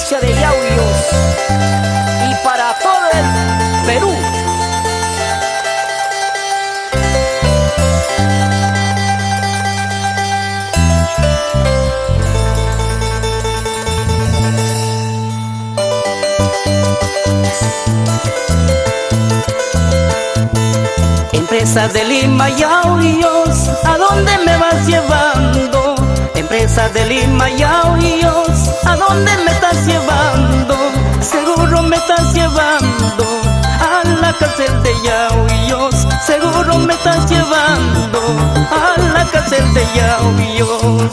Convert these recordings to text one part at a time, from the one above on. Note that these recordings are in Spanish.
provincia de Yauyos y para todo el Perú. Empresa de Lima, Yauyos, ¿a dónde me vas llevando? Empresa de Lima, Yauyos, ¿a dónde me estás llevando? Seguro me estás llevando a la cárcel de Yauyos. Seguro me estás llevando a la cárcel de Yauyos.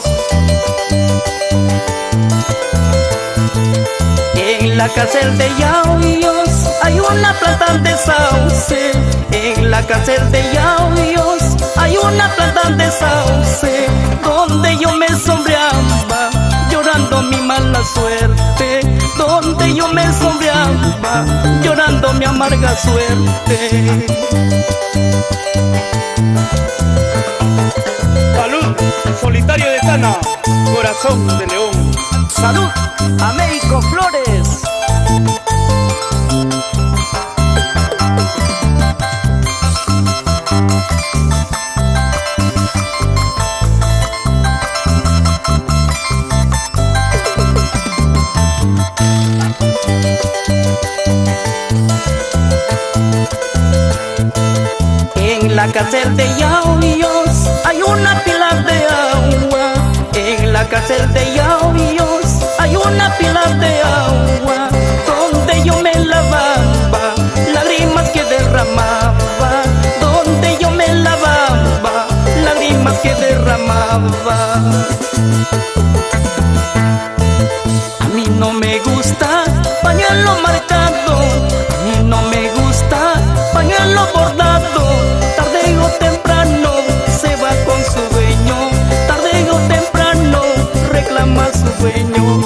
En la cárcel de Yauyos hay una planta de sauce. En la cárcel de Yauyos hay una planta de sauce, donde yo me sombreaba llorando mi mala suerte, donde yo me sombreaba llorando mi amarga suerte. Salud, Solitario de Tana, Corazón de León. Salud, Américo Flores. En la cárcel de Yauyos hay una pila de agua. En la cárcel de Yauyos hay una pila de agua, donde yo me lavaba lágrimas que derramaba, donde yo me lavaba lágrimas que derramaba. A mí no me gusta pañuelo marcado, a mí no me gusta pañuelo bordado. Tarde o temprano se va con su dueño, tarde o temprano reclama a su dueño.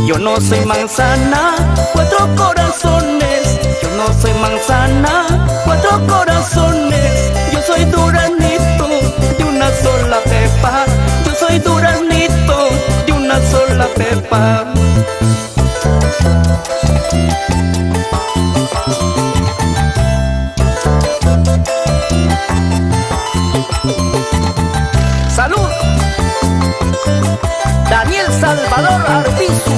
Yo no soy manzana, 4 corazones. Yo no soy manzana, 4 corazones. Yo soy duraznito de una sola pepa. Yo soy duraznito de una sola pepa. Salud, Daniel Salvador Arbizu.